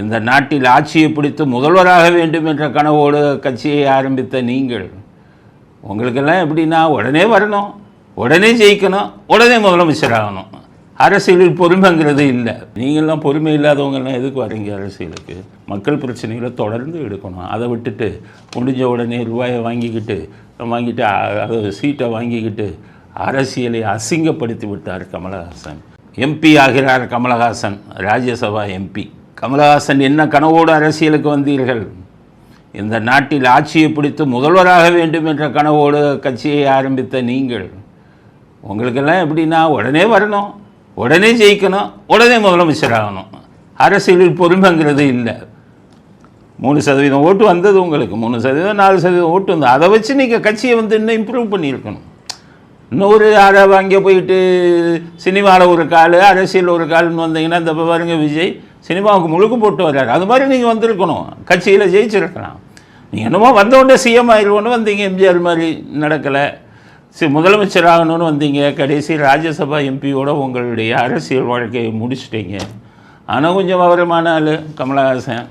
இந்த நாட்டில் ஆட்சியை பிடித்து முதல்வராக வேண்டும் என்ற கனவோடு கட்சியை ஆரம்பித்த நீங்கள், உங்களுக்கெல்லாம் எப்படின்னா உடனே வரணும், உடனே ஜெயிக்கணும், உடனே முதலமைச்சர் ஆகணும். அரசியலில் பொறுமைங்கிறது இல்லை. நீங்கள்லாம் பொறுமை இல்லாதவங்கெல்லாம் எதுக்கு வரீங்க அரசியலுக்கு? மக்கள் பிரச்சனைகளை தொடர்ந்து எடுக்கணும். அதை விட்டுட்டு முடிஞ்ச உடனே ரூபாயை வாங்கிக்கிட்டு அதை சீட்டை வாங்கிக்கிட்டு அரசியலை அசிங்கப்படுத்தி விட்டார் கமலஹாசன். எம்பி ஆகிறார் கமலஹாசன், ராஜ்யசபா எம்பி. கமலஹாசன் என்ன கனவோடு அரசியலுக்கு வந்தீர்கள்? இந்த நாட்டில் ஆட்சியை பிடித்து முதல்வராக வேண்டும் என்ற கனவோடு கட்சியை ஆரம்பித்த நீங்கள், உங்களுக்கெல்லாம் எப்படின்னா உடனே வரணும், உடனே ஜெயிக்கணும், உடனே முதலமைச்சர் ஆகணும். அரசியலில் பொறுமைங்கிறது இல்லை. 3% ஓட்டு வந்தது உங்களுக்கு, 3% 4% ஓட்டு வந்தது. அதை வச்சு நீங்கள் கட்சியை இன்னும் இம்ப்ரூவ் பண்ணியிருக்கணும். இன்னொரு யாரை வாங்கி போயிட்டு சினிமாவில் ஒரு கால், அரசியல் ஒரு கால்னு வந்தீங்கன்னா, இந்த பாருங்க விஜய் சினிமாவுக்கு முழுக்க போட்டு வர்றாரு. அது மாதிரி நீங்கள் வந்திருக்கணும், கட்சியில் ஜெயிச்சிருக்கலாம். நீங்கள் என்னமோ வந்தவுடனே சிஎம் ஆயிடுவோன்னு வந்தீங்க, எம்ஜிஆர் மாதிரி நடக்கலை. முதலமைச்சர் ஆகணும்னு வந்தீங்க, கடைசி ராஜ்யசபா எம்பியோட உங்களுடைய அரசியல் வாழ்க்கையை முடிச்சிட்டீங்க. ஆனால் கொஞ்சம் விவரமான ஆள் கமலஹாசன்,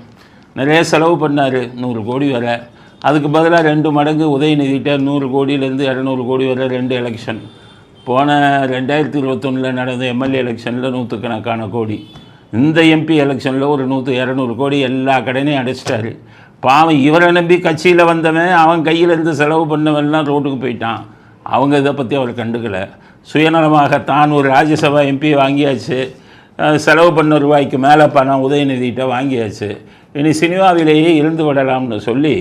நிறைய செலவு பண்ணார், 100 கோடி வரை. அதுக்கு பதிலாக 2 மடங்கு உதயநிதிட்ட 100 கோடியிலேருந்து 200 கோடி வரை 2 எலெக்ஷன். போன 2021 நடந்த எம்எல்ஏ எலெக்ஷனில் 100கணக்கான கோடி. இந்த எம்பி எலெக்ஷனில் ஒரு 100-200 கோடி எல்லா கடனையும் அடைச்சிட்டாரு. பாவம், இவரை நம்பி கட்சியில் வந்தவன், அவன் கையிலேருந்து செலவு பண்ணவன்லாம் ரோட்டுக்கு போயிட்டான். அவங்க இதை பற்றி அவர் கண்டுக்கலை. சுயநலமாக தான் ஒரு ராஜ்யசபா எம்பி வாங்கியாச்சு, செலவு பண்ண ரூபாய்க்கு மேலே பணம் உதயநிதிகிட்ட வாங்கியாச்சு. இனி சினிமாவிலேயே இருந்து விடலாம்னு சொல்லி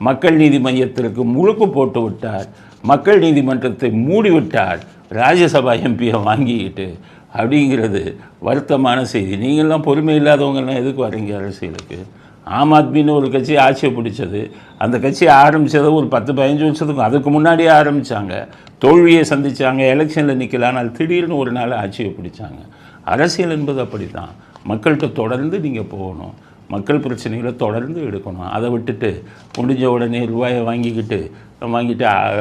மக்கள் நீதி மையத்திற்கு முழுக்கு போட்டு விட்டார். மக்கள் நீதிமன்றத்தை மூடிவிட்டார், ராஜ்யசபா எம்பியை வாங்கிக்கிட்டு. அப்படிங்கிறது வருத்தமான செய்தி. நீங்கள்லாம் பொறுமை இல்லாதவங்கெல்லாம் எதுக்கு வரீங்க அரசியலுக்கு? ஆம் ஆத்மின்னு ஒரு கட்சி ஆட்சியை பிடிச்சது. அந்த கட்சி ஆரம்பித்தது ஒரு 10-15 வருஷத்துக்கு அதுக்கு முன்னாடியே ஆரம்பித்தாங்க. தோல்வியை சந்தித்தாங்க, எலெக்ஷனில் நிற்கலாம். அது திடீர்னு ஒரு நாள் ஆட்சியை பிடிச்சாங்க. அரசியல் என்பது அப்படி தான். மக்கள்கிட்ட தொடர்ந்து நீங்கள் போகணும், மக்கள் பிரச்சனைகளை தொடர்ந்து எடுக்கணும். அதை விட்டுட்டு முடிஞ்ச உடனே ரூபாயை வாங்கிக்கிட்டு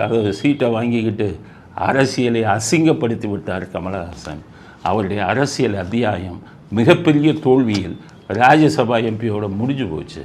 அதை சீட்டை வாங்கிக்கிட்டு அரசியலை அசிங்கப்படுத்தி விட்டார் கமலஹாசன். அவருடைய அரசியல் அத்தியாயம் மிகப்பெரிய தோல்வியில் ராஜ்யசபா எம்பியோட முடிஞ்சு போச்சு.